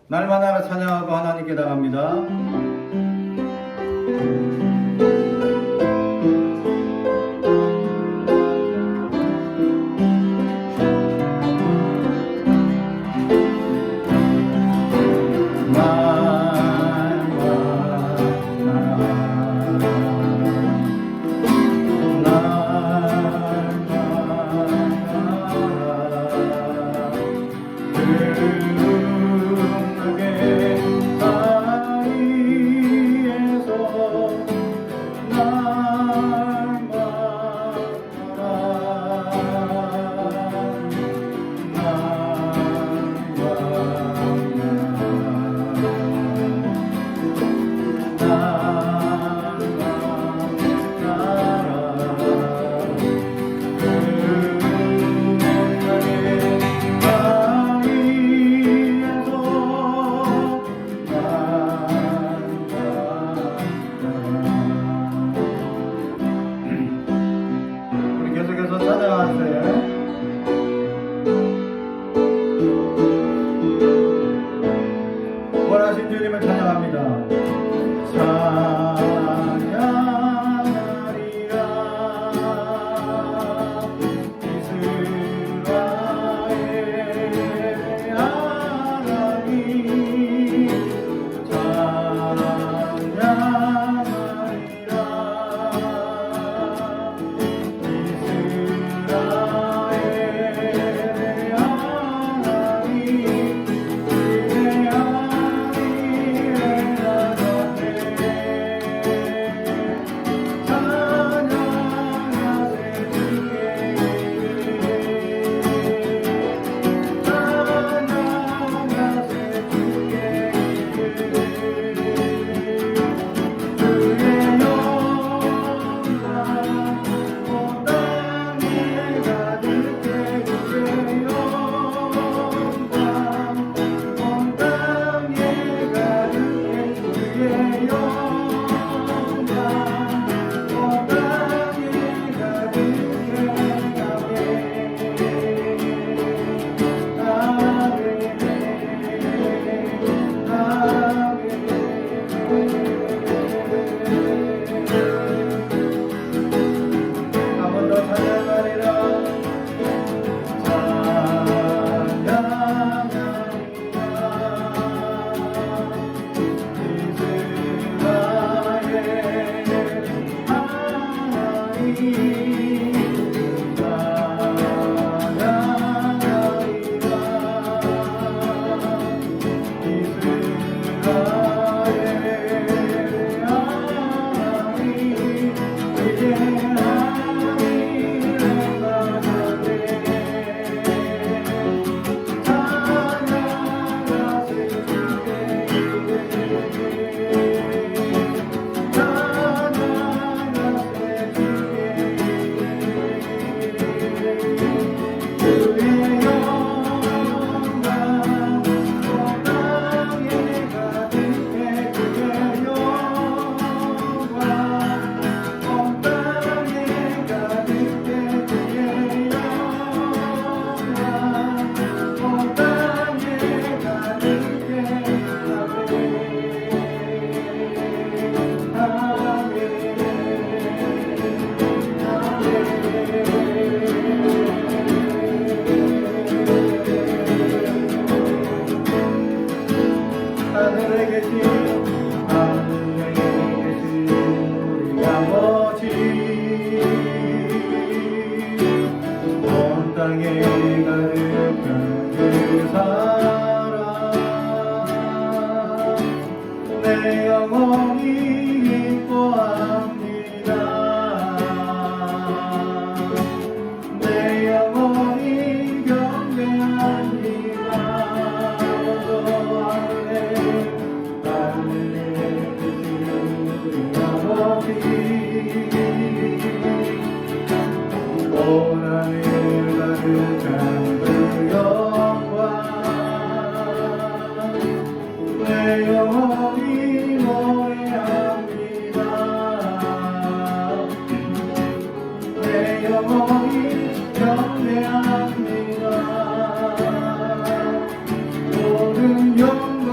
날마다 찬양하고 하나님께 나갑니다. 계속해서 찾아가세요. 원하신 주님을 찬양합니다. 찬양하리라 이스라엘 하나님 찬양하리라 하늘에 계신 우리 아버지 온 땅에 가득한 그 사랑 내 영혼이 기뻐합니다. 내 영혼이 경배합니다. 오라는 가득한 그 영광 내 영혼이 노래합니다. 내 영혼이 경배합니다. 모든 영광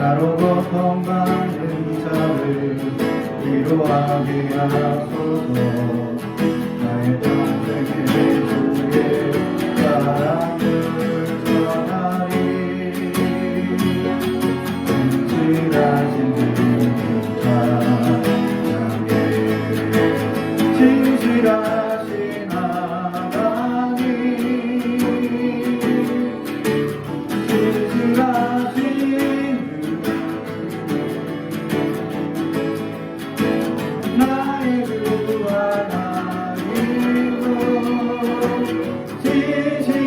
나로 고통받는 자를 위로하게 하소서. 나의 평생에 주의 사랑을 전하리. 진실하신 주님 찬양해. 진실하신 하나님, 진실하신 나의 주 하나님은 진실하신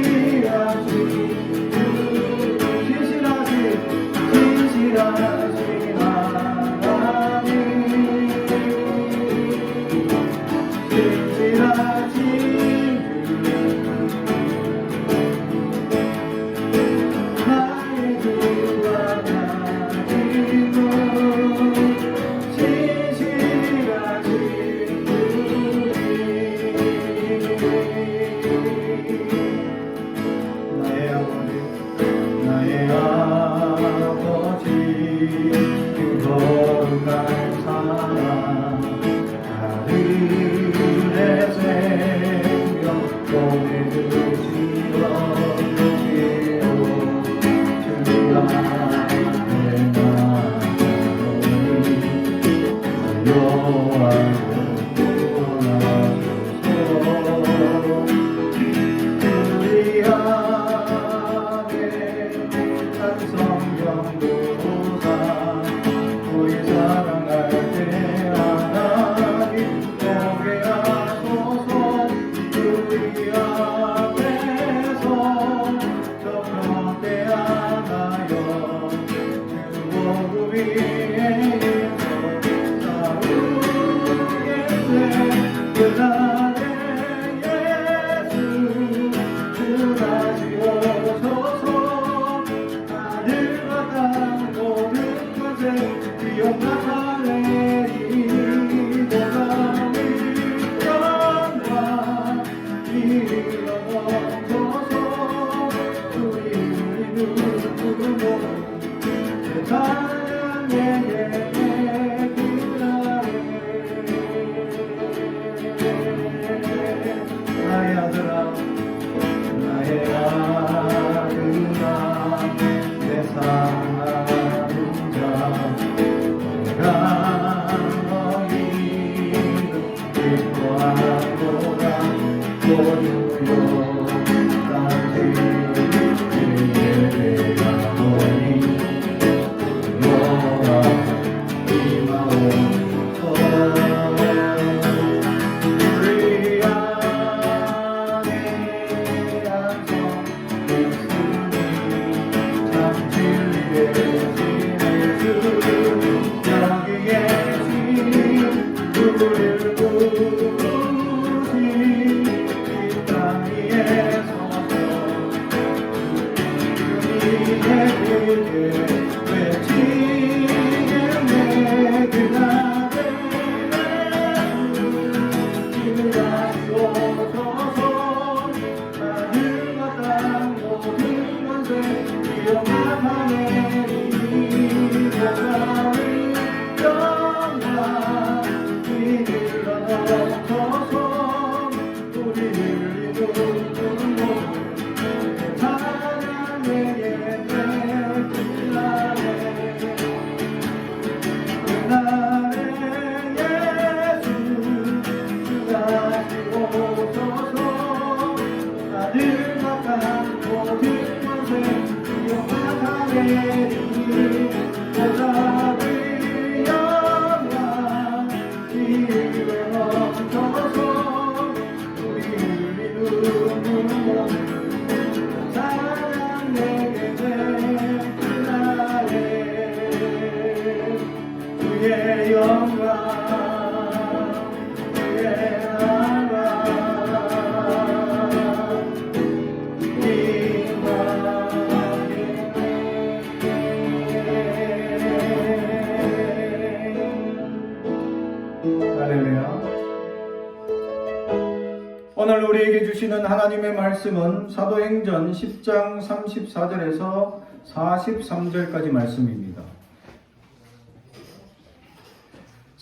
오늘 우리에게 주시는 하나님의 말씀은 사도행전 10장 34절에서 43절까지 말씀입니다.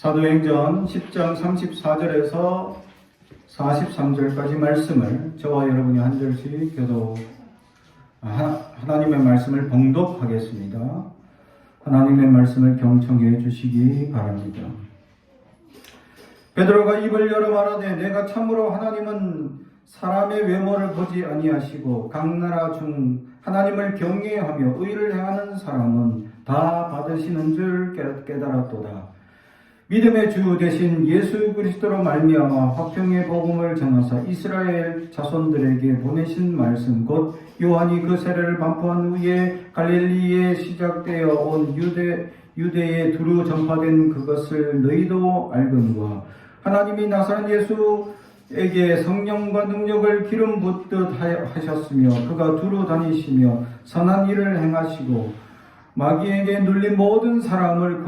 사도행전 10장 34절에서 43절까지 말씀을 저와 여러분이 한 절씩 교도 하나님의 말씀을 봉독하겠습니다. 하나님의 말씀을 경청해 주시기 바랍니다. 베드로가 입을 열어 말하되 내가 참으로 하나님은 사람의 외모를 보지 아니하시고 각 나라 중 하나님을 경외하며 의를 행하는 사람은 다 받으시는 줄 깨달았도다. 믿음의 주 되신 예수 그리스도로 말미암아 화평의 복음을 전하사 이스라엘 자손들에게 보내신 말씀 곧 요한이 그 세례를 반포한 후에 갈릴리에 시작되어 온 유대에 두루 전파된 그것을 너희도 알거니와 하나님이 나사렛 예수에게 성령과 능력을 기름 붓듯 하셨으며 그가 두루 다니시며 선한 일을 행하시고 마귀에게 눌린 모든 사람을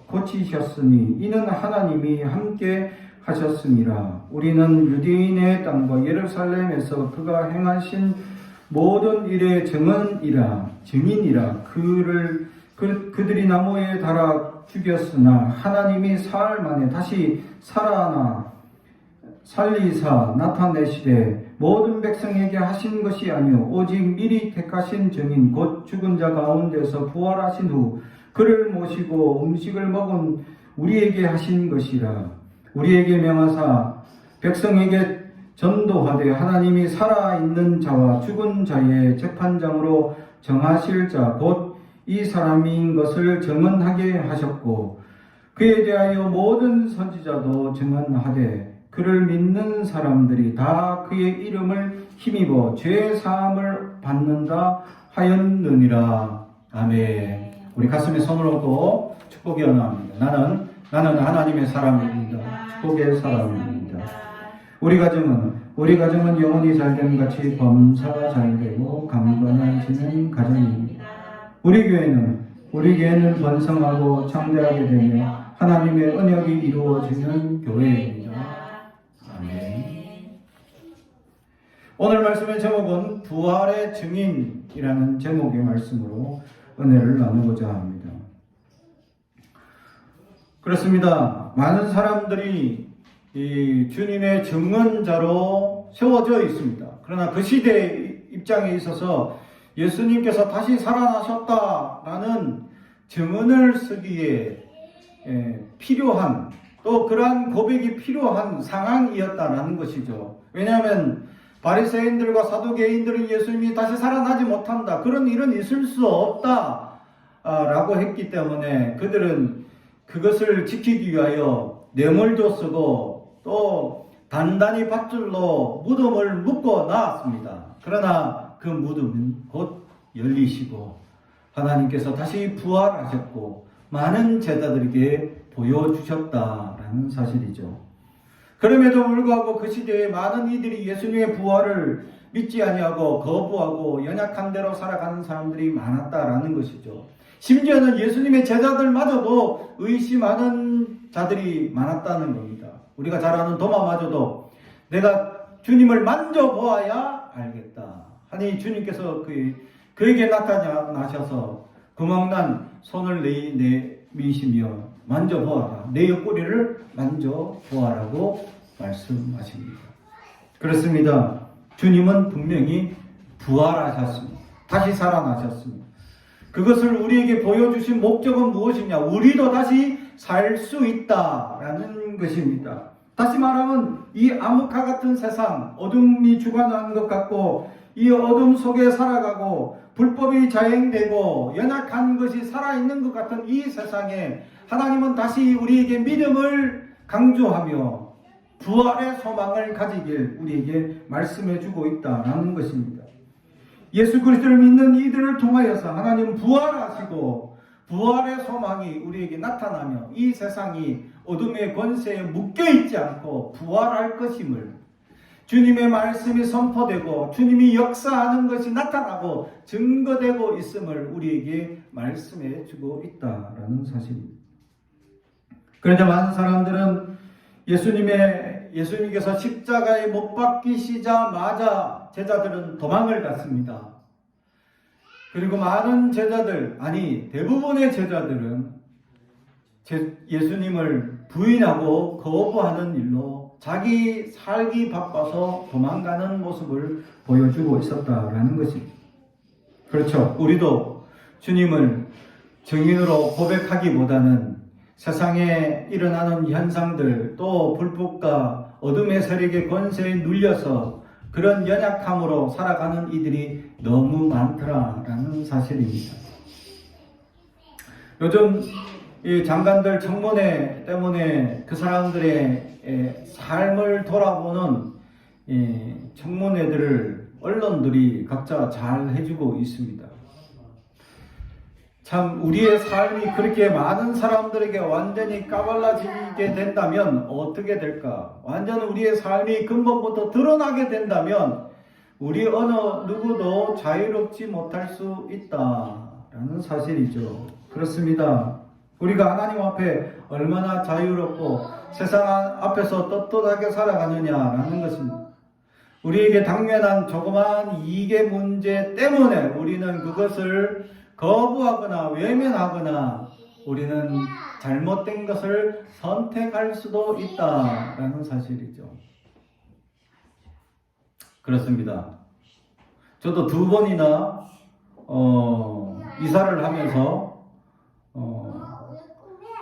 고치셨으니 이는 하나님이 함께 하셨음이라. 우리는 유대인의 땅과 예루살렘에서 그가 행하신 모든 일의 증인이라. 그들이 나무에 달아 죽였으나 하나님이 사흘 만에 다시 살리사 나타내시되 모든 백성에게 하신 것이 아니요 오직 미리 택하신 증인 곧 죽은 자 가운데서 부활하신 후 그를 모시고 음식을 먹은 우리에게 하신 것이라. 우리에게 명하사 백성에게 전도하되 하나님이 살아있는 자와 죽은 자의 재판장으로 정하실 자 곧 이 사람인 것을 증언하게 하셨고 그에 대하여 모든 선지자도 증언하되 그를 믿는 사람들이 다 그의 이름을 힘입어 죄 사함을 받는다 하였느니라. 아멘. 우리 가슴에 손을 얹고 축복의 언어합니다. 나는 하나님의 사람입니다. 축복의 사람입니다. 우리 가정은 영혼이 잘됨 같이 범사가 잘되고 강건해지는 가정입니다. 우리 교회는 번성하고 창대하게 되며 하나님의 언약이 이루어지는 교회입니다. 아멘. 오늘 말씀의 제목은 부활의 증인이라는 제목의 말씀으로 은혜를 나누고자 합니다. 그렇습니다. 많은 사람들이 이 주님의 증언자로 세워져 있습니다. 그러나 그 시대의 입장에 있어서 예수님께서 다시 살아나셨다라는 증언을 쓰기에 필요한 또 그러한 고백이 필요한 상황이었다라는 것이죠. 왜냐하면 바리새인들과 사두개인들은 예수님이 다시 살아나지 못한다, 그런 일은 있을 수 없다라고 했기 때문에 그들은 그것을 지키기 위하여 뇌물도 쓰고 또 단단히 밧줄로 무덤을 묶어 놨습니다. 그러나 그 무덤은 곧 열리시고 하나님께서 다시 부활하셨고 많은 제자들에게 보여주셨다라는 사실이죠. 그럼에도 불구하고 그 시대에 많은 이들이 예수님의 부활을 믿지 아니하고 거부하고 연약한 대로 살아가는 사람들이 많았다라는 것이죠. 심지어는 예수님의 제자들마저도 의심하는 자들이 많았다는 겁니다. 우리가 잘 아는 도마마저도 내가 주님을 만져보아야 알겠다 하니 주님께서 그에게 나타나셔서 구멍난 손을 내미시며 만져보아라, 내 옆구리를 만져보아라고 말씀하십니다. 그렇습니다. 주님은 분명히 부활하셨습니다. 다시 살아나셨습니다. 그것을 우리에게 보여주신 목적은 무엇이냐? 우리도 다시 살 수 있다라는 것입니다. 다시 말하면 이 암흑화 같은 세상, 어둠이 주관하는 것 같고 이 어둠 속에 살아가고 불법이 자행되고 연약한 것이 살아있는 것 같은 이 세상에 하나님은 다시 우리에게 믿음을 강조하며 부활의 소망을 가지길 우리에게 말씀해주고 있다는 것입니다. 예수 그리스도를 믿는 이들을 통하여서 하나님은 부활하시고 부활의 소망이 우리에게 나타나며 이 세상이 어둠의 권세에 묶여있지 않고 부활할 것임을, 주님의 말씀이 선포되고 주님이 역사하는 것이 나타나고 증거되고 있음을 우리에게 말씀해 주고 있다라는 사실입니다. 그런데 많은 사람들은 예수님께서 십자가에 못 박히시자마자 제자들은 도망을 갔습니다. 그리고 많은 제자들, 아니 대부분의 제자들은 예수님을 부인하고 거부하는 일로 자기 살기 바빠서 도망가는 모습을 보여주고 있었다라는 것입니다. 그렇죠. 우리도 주님을 증인으로 고백하기보다는 세상에 일어나는 현상들, 또 불법과 어둠의 세력의 권세에 눌려서 그런 연약함으로 살아가는 이들이 너무 많더라라는 사실입니다. 요즘 이 장관들 청문회 때문에 그 사람들의 삶을 돌아보는 청문회들을 언론들이 각자 잘 해주고 있습니다. 참 우리의 삶이 그렇게 많은 사람들에게 완전히 까발라지게 된다면 어떻게 될까? 완전 우리의 삶이 근본부터 드러나게 된다면 우리 어느 누구도 자유롭지 못할 수 있다라는 사실이죠. 그렇습니다. 우리가 하나님 앞에 얼마나 자유롭고 세상 앞에서 떳떳하게 살아가느냐라는 것입니다. 우리에게 당면한 조그마한 이익의 문제 때문에 우리는 그것을 거부하거나 외면하거나 우리는 잘못된 것을 선택할 수도 있다라는 사실이죠. 그렇습니다. 저도 2번이나 이사를 하면서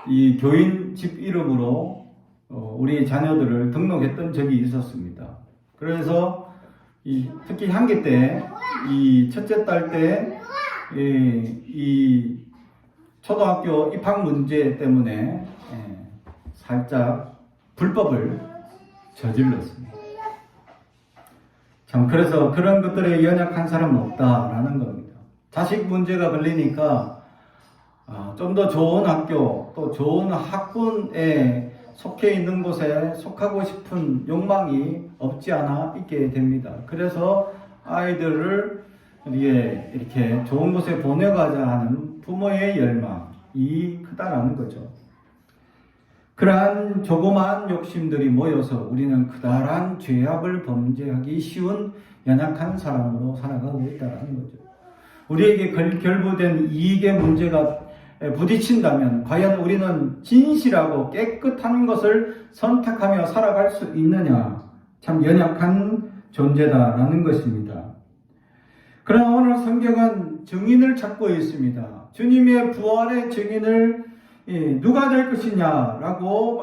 이 교인 집 이름으로 우리 자녀들을 등록했던 적이 있었습니다. 그래서 특히 향기 때, 이 첫째 딸 때, 이 초등학교 입학 문제 때문에 살짝 불법을 저질렀습니다. 참 그래서 그런 것들에 연약한 사람은 없다라는 겁니다. 자식 문제가 걸리니까 좀 더 좋은 학교, 또 좋은 학군에 속해 있는 곳에 속하고 싶은 욕망이 없지 않아 있게 됩니다. 그래서 아이들을 이렇게 좋은 곳에 보내가자 하는 부모의 열망이 크다라는 거죠. 그러한 조그마한 욕심들이 모여서 우리는 크다란 죄악을 범죄하기 쉬운 연약한 사람으로 살아가고 있다는 거죠. 우리에게 결부된 이익의 문제가 부딪힌다면 과연 우리는 진실하고 깨끗한 것을 선택하며 살아갈 수 있느냐? 참 연약한 존재다라는 것입니다. 그러나 오늘 성경은 증인을 찾고 있습니다. 주님의 부활의 증인을 누가 될 것이냐라고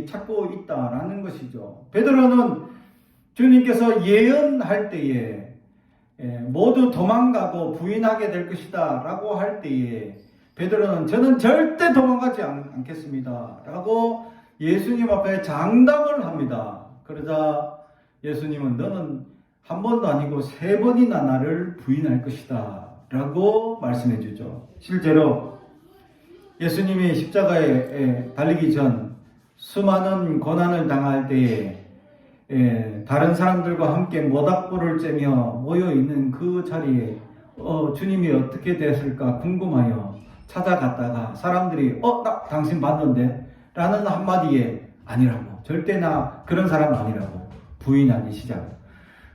찾고 있다라는 것이죠. 베드로는 주님께서 예언할 때에 모두 도망가고 부인하게 될 것이다 라고 할 때에 베드로는 저는 절대 도망가지 않겠습니다 라고 예수님 앞에 장담을 합니다. 그러자 예수님은 너는 한 번도 아니고 3번이나 나를 부인할 것이다 라고 말씀해 주죠. 실제로 예수님이 십자가에 달리기 전 수많은 고난을 당할 때에 다른 사람들과 함께 모닥불을 쬐며 모여있는 그 자리에 주님이 어떻게 됐을까 궁금하여 찾아갔다가 사람들이 나 당신 봤는데 라는 한마디에 아니라고, 절대 나 그런 사람 아니라고 부인하기 시작.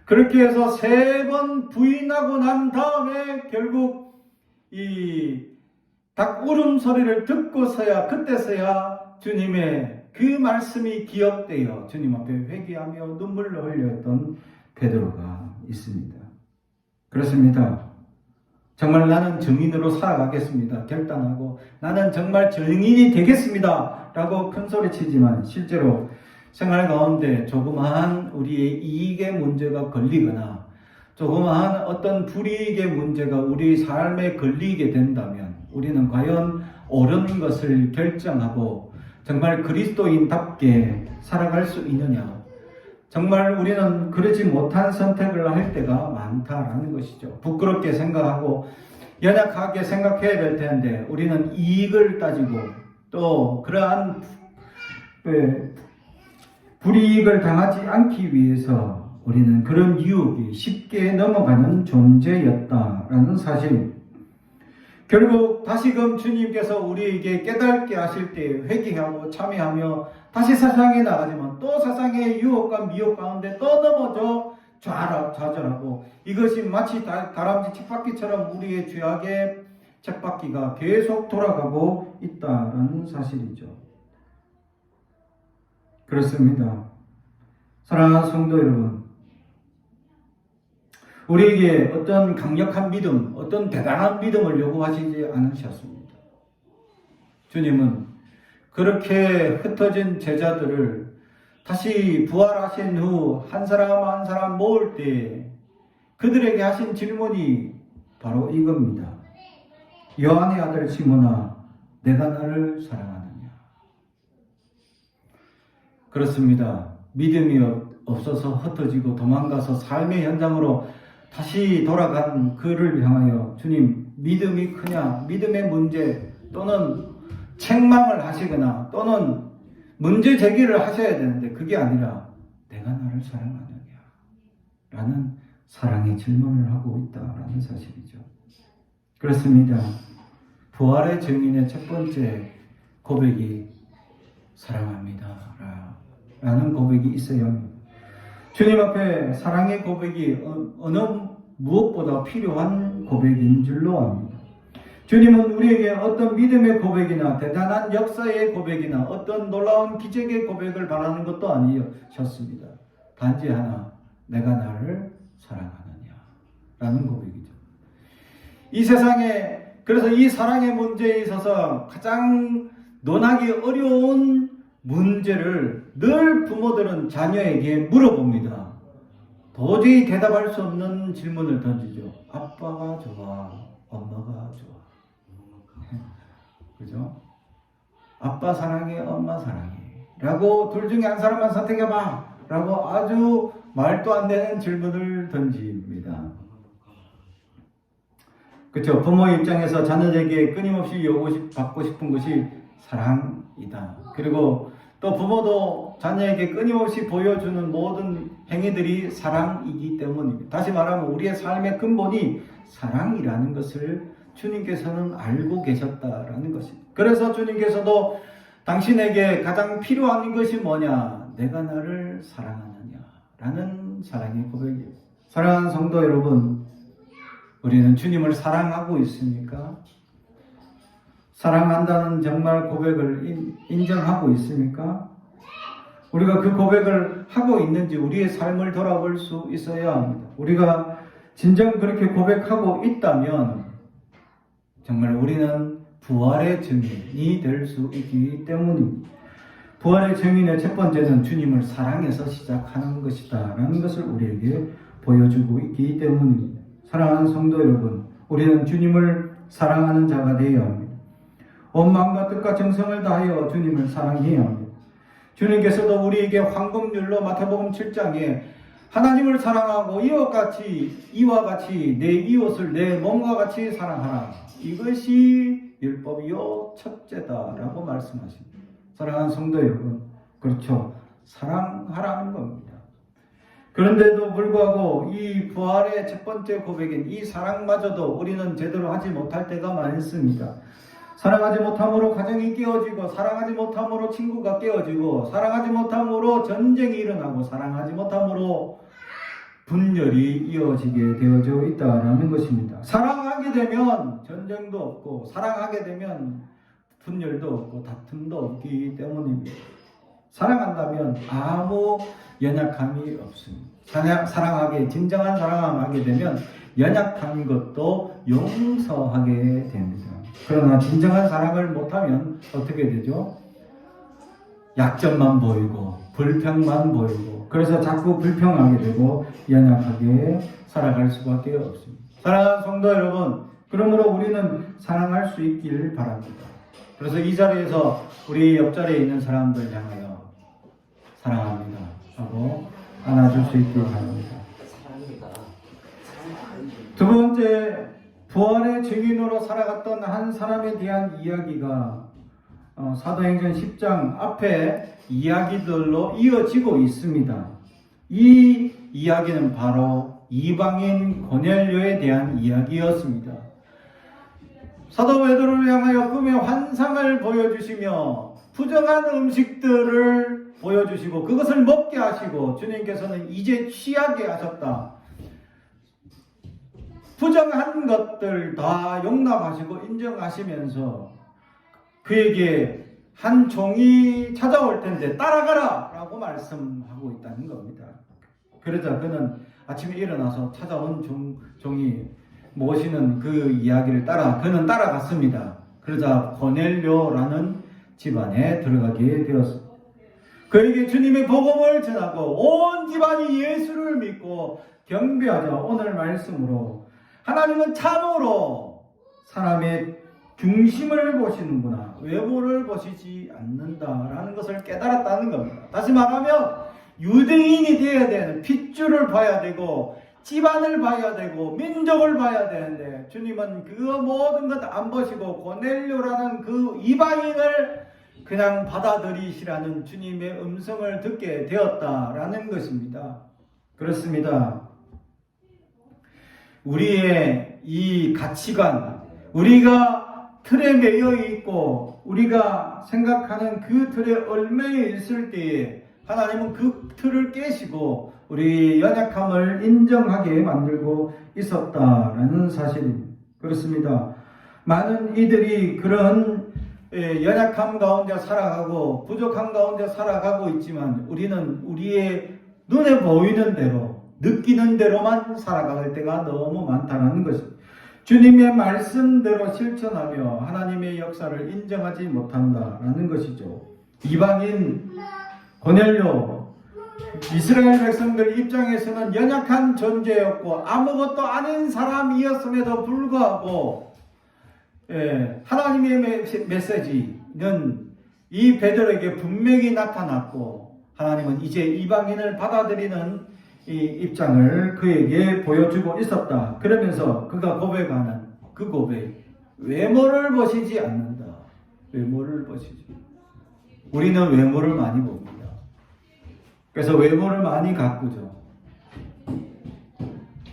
그렇게 해서 3번 부인하고 난 다음에 결국 이 닭 울음소리를 듣고서야 그때서야 주님의 그 말씀이 기억되어 주님 앞에 회개하며 눈물을 흘렸던 베드로가 있습니다. 그렇습니다. 정말 나는 증인으로 살아가겠습니다. 결단하고 나는 정말 증인이 되겠습니다. 라고 큰소리치지만 실제로 생활 가운데 조그마한 우리의 이익의 문제가 걸리거나 조그마한 어떤 불이익의 문제가 우리 삶에 걸리게 된다면 우리는 과연 옳은 것을 결정하고 정말 그리스도인답게 살아갈 수 있느냐? 정말 우리는 그러지 못한 선택을 할 때가 많다라는 것이죠. 부끄럽게 생각하고 연약하게 생각해야 될 텐데 우리는 이익을 따지고 또 그러한 불이익을 당하지 않기 위해서 우리는 그런 유혹이 쉽게 넘어가는 존재였다라는 사실입니다. 결국 다시금 주님께서 우리에게 깨닫게 하실 때 회개하고 참여하며 다시 세상에 나가지만 또 세상의 유혹과 미혹 가운데 또 넘어져 좌절하고 이것이 마치 다람쥐 쳇바퀴처럼 우리의 죄악에 쳇바퀴가 계속 돌아가고 있다라는 사실이죠. 그렇습니다. 사랑하는 성도 여러분, 우리에게 어떤 강력한 믿음, 어떤 대단한 믿음을 요구하시지 않으셨습니다. 주님은 그렇게 흩어진 제자들을 다시 부활하신 후 한 사람 한 사람 모을 때 그들에게 하신 질문이 바로 이겁니다. 요한의 아들 시몬아, 내가 나를 사랑하느냐? 그렇습니다. 믿음이 없어서 흩어지고 도망가서 삶의 현장으로 다시 돌아간 그를 향하여 주님, 믿음이 크냐? 믿음의 문제 또는 책망을 하시거나 또는 문제 제기를 하셔야 되는데 그게 아니라 내가 나를 사랑하느냐? 라는 사랑의 질문을 하고 있다라는 사실이죠. 그렇습니다. 부활의 증인의 첫 번째 고백이 사랑합니다 라는 고백이 있어야 합니다. 주님 앞에 사랑의 고백이 어느 무엇보다 필요한 고백인 줄로 압니다. 주님은 우리에게 어떤 믿음의 고백이나 대단한 역사의 고백이나 어떤 놀라운 기적의 고백을 바라는 것도 아니셨습니다. 단지 하나, 내가 나를 사랑하느냐 라는 고백이죠. 이 세상에, 그래서 이 사랑의 문제에 있어서 가장 논하기 어려운 문제를 늘 부모들은 자녀에게 물어봅니다. 도저히 대답할 수 없는 질문을 던지죠. 아빠가 좋아, 엄마가 좋아. 그죠? 아빠 사랑해, 엄마 사랑해 라고 둘 중에 한 사람만 선택해봐 라고 아주 말도 안 되는 질문을 던집니다. 그렇죠? 부모 입장에서 자녀에게 끊임없이 받고 싶은 것이 사랑이다. 그리고 또 부모도 자녀에게 끊임없이 보여주는 모든 행위들이 사랑이기 때문입니다. 다시 말하면 우리의 삶의 근본이 사랑이라는 것을 주님께서는 알고 계셨다라는 것입니다. 그래서 주님께서도 당신에게 가장 필요한 것이 뭐냐? 내가 나를 사랑하느냐? 라는 사랑의 고백이에요. 사랑하는 성도 여러분, 우리는 주님을 사랑하고 있습니까? 사랑한다는 정말 고백을 인정하고 있습니까? 우리가 그 고백을 하고 있는지 우리의 삶을 돌아볼 수 있어야 합니다. 우리가 진정 그렇게 고백하고 있다면 정말 우리는 부활의 증인이 될 수 있기 때문입니다. 부활의 증인의 첫 번째는 주님을 사랑해서 시작하는 것이다 라는 것을 우리에게 보여주고 있기 때문입니다. 사랑하는 성도 여러분, 우리는 주님을 사랑하는 자가 되어야 합니다. 온 마음과 뜻과 정성을 다하여 주님을 사랑해야 합니다. 주님께서도 우리에게 황금률로 마태복음 7장에 하나님을 사랑하고 이와 같이 내 이웃을 내 몸과 같이 사랑하라. 이것이 율법이요 첫째다라고 말씀하십니다. 사랑하는 성도 여러분, 그렇죠. 사랑하라는 겁니다. 그런데도 불구하고 이 부활의 첫 번째 고백인 이 사랑마저도 우리는 제대로 하지 못할 때가 많습니다. 사랑하지 못함으로 가정이 깨어지고, 사랑하지 못함으로 친구가 깨어지고, 사랑하지 못함으로 전쟁이 일어나고, 사랑하지 못함으로 분열이 이어지게 되어져 있다라는 것입니다. 사랑하게 되면 전쟁도 없고, 사랑하게 되면 분열도 없고, 다툼도 없기 때문입니다. 사랑한다면 아무 연약함이 없습니다. 진정한 사랑하게 되면 연약한 것도 용서하게 됩니다. 그러나 진정한 사랑을 못하면 어떻게 되죠? 약점만 보이고 불평만 보이고, 그래서 자꾸 불평하게 되고 연약하게 살아갈 수밖에 없습니다. 사랑하는 성도 여러분, 그러므로 우리는 사랑할 수 있길 바랍니다. 그래서 이 자리에서 우리 옆자리에 있는 사람들 향하여 사랑합니다 하고 안아줄 수 있길 바랍니다. 두 번째, 부활의 증인으로 살아갔던 한 사람에 대한 이야기가 사도행전 10장 앞에 이야기들로 이어지고 있습니다. 이 이야기는 바로 이방인 고넬료에 대한 이야기였습니다. 사도 베드로를 향하여 꿈의 환상을 보여주시며 부정한 음식들을 보여주시고 그것을 먹게 하시고, 주님께서는 이제 취하게 하셨다. 부정한 것들 다 용납하시고 인정하시면서 그에게 한 종이 찾아올 텐데 따라가라 라고 말씀하고 있다는 겁니다. 그러자 그는 아침에 일어나서 찾아온 종이 모시는 그 이야기를 따라 그는 따라갔습니다. 그러자 고넬료라는 집안에 들어가게 되었습니다. 그에게 주님의 복음을 전하고 온 집안이 예수를 믿고 경배하자. 오늘 말씀으로 하나님은 참으로 사람의 중심을 보시는구나, 외모를 보시지 않는다라는 것을 깨달았다는 겁니다. 다시 말하면 유대인이 되어야 되는 핏줄을 봐야 되고 집안을 봐야 되고 민족을 봐야 되는데 주님은 그 모든 것 안 보시고 고넬료라는 그 이방인을 그냥 받아들이시라는 주님의 음성을 듣게 되었다라는 것입니다. 그렇습니다. 우리의 이 가치관, 우리가 틀에 매여 있고 우리가 생각하는 그 틀에 얽매여 있을 때에 하나님은 그 틀을 깨시고 우리 연약함을 인정하게 만들고 있었다라는 사실입니다. 그렇습니다. 많은 이들이 그런 연약함 가운데 살아가고 부족함 가운데 살아가고 있지만 우리는 우리의 눈에 보이는 대로 느끼는 대로만 살아갈 때가 너무 많다는 것입니다. 주님의 말씀대로 실천하며 하나님의 역사를 인정하지 못한다라는 것이죠. 이방인 고넬료, 이스라엘 백성들 입장에서는 연약한 존재였고 아무것도 아닌 사람이었음에도 불구하고 하나님의 메시지는 이 베드로에게 분명히 나타났고 하나님은 이제 이방인을 받아들이는 이 입장을 그에게 보여주고 있었다. 그러면서 그가 고백하는 그 고백, 외모를 보시지 않는다. 외모를 보시지. 우리는 외모를 많이 봅니다. 그래서 외모를 많이 가꾸죠.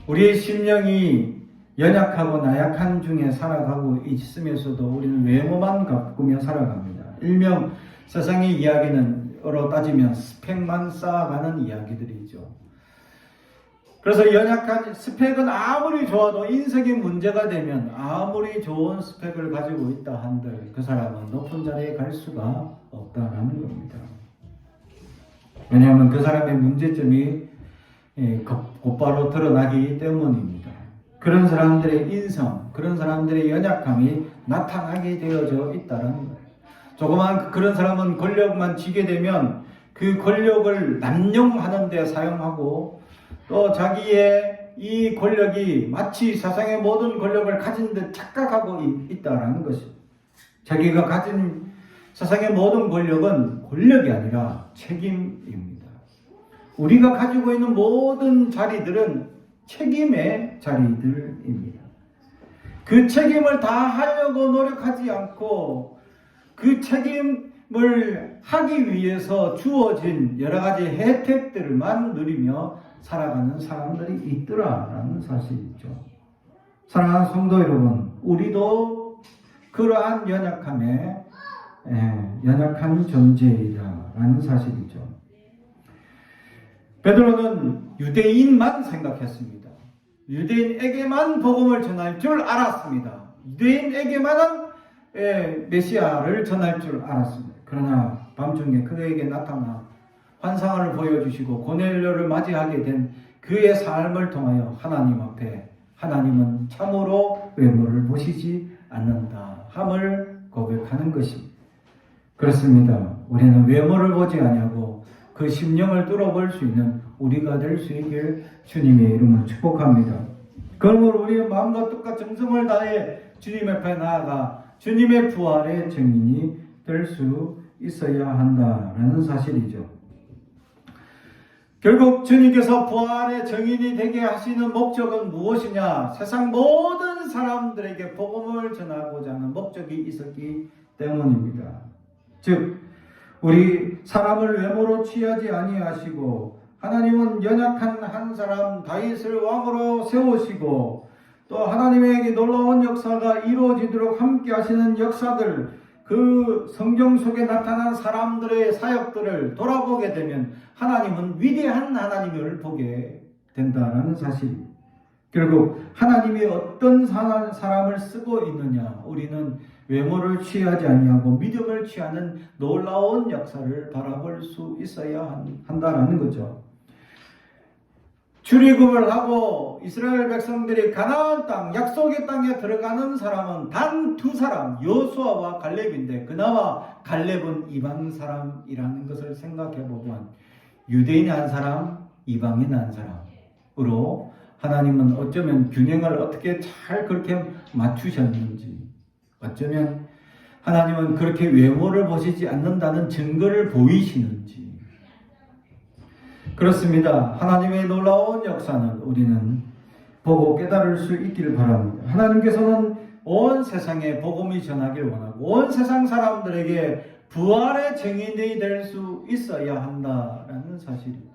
우리의 심령이 연약하고 나약한 중에 살아가고 있으면서도 우리는 외모만 가꾸며 살아갑니다. 일명 세상의 이야기는으로 따지면 스펙만 쌓아가는 이야기들이죠. 그래서 연약한 스펙은 아무리 좋아도 인생이 문제가 되면 아무리 좋은 스펙을 가지고 있다 한들 그 사람은 높은 자리에 갈 수가 없다라는 겁니다. 왜냐하면 그 사람의 문제점이 곧바로 드러나기 때문입니다. 그런 사람들의 인성, 그런 사람들의 연약함이 나타나게 되어져 있다는 거예요. 조그만 그런 사람은 권력만 쥐게 되면 그 권력을 남용하는 데 사용하고 또 자기의 이 권력이 마치 세상의 모든 권력을 가진 듯 착각하고 있다라는 것입니다. 자기가 가진 세상의 모든 권력은 권력이 아니라 책임입니다. 우리가 가지고 있는 모든 자리들은 책임의 자리들입니다. 그 책임을 다 하려고 노력하지 않고 그 책임을 하기 위해서 주어진 여러 가지 혜택들만 누리며 살아가는 사람들이 있더라라는 사실이죠. 사랑하는 성도 여러분, 우리도 그러한 연약함에 연약한 존재이라는 사실이죠. 베드로는 유대인만 생각했습니다. 유대인에게만 복음을 전할 줄 알았습니다. 유대인에게만은 메시아를 전할 줄 알았습니다. 그러나 밤중에 그에게 나타나 환상을 보여주시고 고넬료를 맞이하게 된 그의 삶을 통하여 하나님 앞에 하나님은 참으로 외모를 보시지 않는다 함을 고백하는 것입니다. 그렇습니다. 우리는 외모를 보지 아니하고 그 심령을 뚫어볼 수 있는 우리가 될 수 있길 주님의 이름으로 축복합니다. 그러므로 우리의 마음과 뜻과 정성을 다해 주님 앞에 나아가 주님의 부활의 증인이 될 수 있어야 한다라는 사실이죠. 결국 주님께서 부활의 증인이 되게 하시는 목적은 무엇이냐? 세상 모든 사람들에게 복음을 전하고자 하는 목적이 있었기 때문입니다. 즉 우리 사람을 외모로 취하지 아니하시고 하나님은 연약한 한 사람 다윗을 왕으로 세우시고 또 하나님에게 놀라운 역사가 이루어지도록 함께 하시는 역사들, 그 성경 속에 나타난 사람들의 사역들을 돌아보게 되면 하나님은 위대한 하나님을 보게 된다는 사실입니다. 결국 하나님이 어떤 사람을 쓰고 있느냐, 우리는 외모를 취하지 아니하고 믿음을 취하는 놀라운 역사를 바라볼 수 있어야 한다는 거죠. 출애굽을 하고 이스라엘 백성들이 가나안 땅, 약속의 땅에 들어가는 사람은 단 두 사람, 여호수아와 갈렙인데, 그나마 갈렙은 이방 사람이라는 것을 생각해 보면 유대인 한 사람, 이방인 한 사람으로 하나님은 어쩌면 균형을 어떻게 잘 그렇게 맞추셨는지, 어쩌면 하나님은 그렇게 외모를 보시지 않는다는 증거를 보이시는지. 그렇습니다. 하나님의 놀라운 역사는 우리는 보고 깨달을 수 있기를 바랍니다. 하나님께서는 온 세상에 복음이 전하길 원하고 온 세상 사람들에게 부활의 증인이 될 수 있어야 한다라는 사실입니다.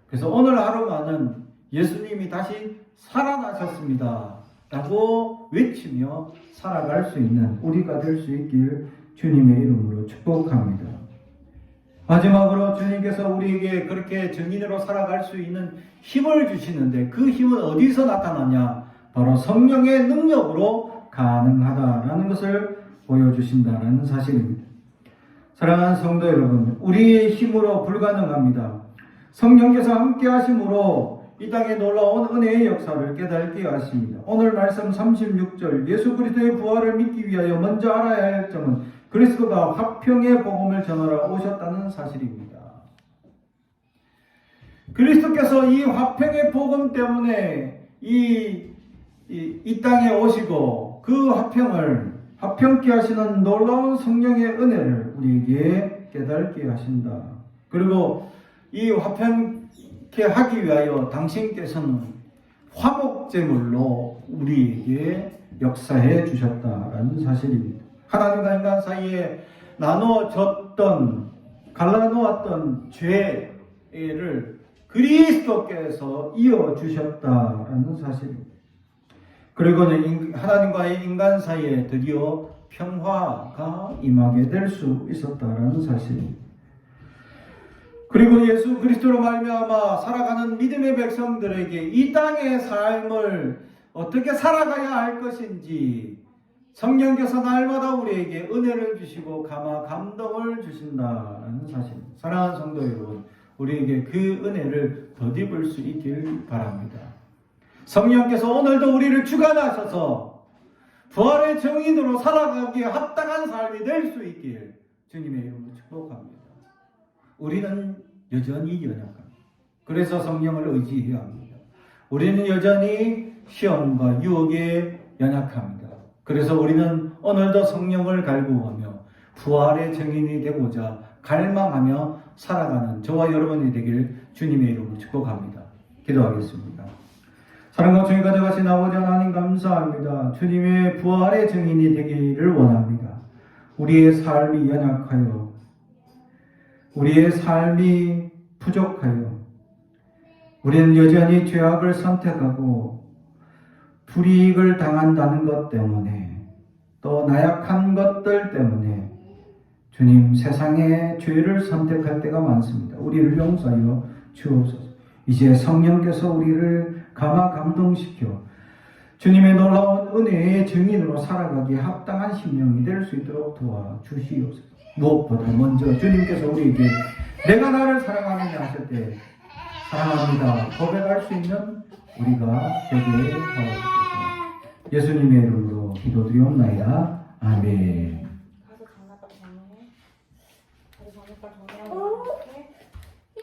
그래서 오늘 하루만은 예수님이 다시 살아나셨습니다 라고 외치며 살아갈 수 있는 우리가 될 수 있길 주님의 이름으로 축복합니다. 마지막으로 주님께서 우리에게 그렇게 증인으로 살아갈 수 있는 힘을 주시는데, 그 힘은 어디서 나타나냐? 바로 성령의 능력으로 가능하다라는 것을 보여주신다는 사실입니다. 사랑하는 성도 여러분, 우리의 힘으로 불가능합니다. 성령께서 함께 하심으로 이 땅에 놀라운 은혜의 역사를 깨닫게 하십니다. 오늘 말씀 36절, 예수 그리스도의 부활을 믿기 위하여 먼저 알아야 할 점은 그리스도가 화평의 복음을 전하러 오셨다는 사실입니다. 그리스도께서 이 화평의 복음 때문에 이 땅에 오시고 그 화평을 화평케 하시는 놀라운 성령의 은혜를 우리에게 깨닫게 하신다. 그리고 이 화평케 하기 위하여 당신께서는 화목제물로 우리에게 역사해 주셨다라는 사실입니다. 하나님과 인간 사이에 나누어졌던, 갈라놓았던 죄를 그리스도께서 이어주셨다라는 사실입니다. 그리고는 하나님과의 인간 사이에 드디어 평화가 임하게 될 수 있었다라는 사실입니다. 그리고 예수 그리스도로 말미암아 살아가는 믿음의 백성들에게 이 땅의 삶을 어떻게 살아가야 할 것인지 성령께서 날마다 우리에게 은혜를 주시고 감동을 주신다는 사실입니다. 사랑하는 성도 여러분, 우리에게 그 은혜를 덧입을 수 있길 바랍니다. 성령께서 오늘도 우리를 주관하셔서 부활의 증인으로 살아가기에 합당한 삶이 될 수 있길 주님의 이름으로 축복합니다. 우리는 여전히 연약합니다. 그래서 성령을 의지해야 합니다. 우리는 여전히 시험과 유혹에 연약합니다. 그래서 우리는 오늘도 성령을 갈구하며 부활의 증인이 되고자 갈망하며 살아가는 저와 여러분이 되길 주님의 이름으로 축복합니다. 기도하겠습니다. 사랑과 주님 가져가신 아버지 하나님 감사합니다. 주님의 부활의 증인이 되기를 원합니다. 우리의 삶이 연약하여, 우리의 삶이 부족하여, 우리는 여전히 죄악을 선택하고 불이익을 당한다는 것 때문에, 또 나약한 것들 때문에 주님 세상의 죄를 선택할 때가 많습니다. 우리를 용서하여 주옵소서. 이제 성령께서 우리를 감동시켜 주님의 놀라운 은혜의 증인으로 살아가기에 합당한 심령이 될 수 있도록 도와주시옵소서. 무엇보다 먼저 주님께서 우리에게 내가 나를 사랑하느냐 하실 때 사랑합니다 고백할 수 있는 우리가 되게 하옵소서. 예수님의 이름으로 기도드리옵나이다. 아멘.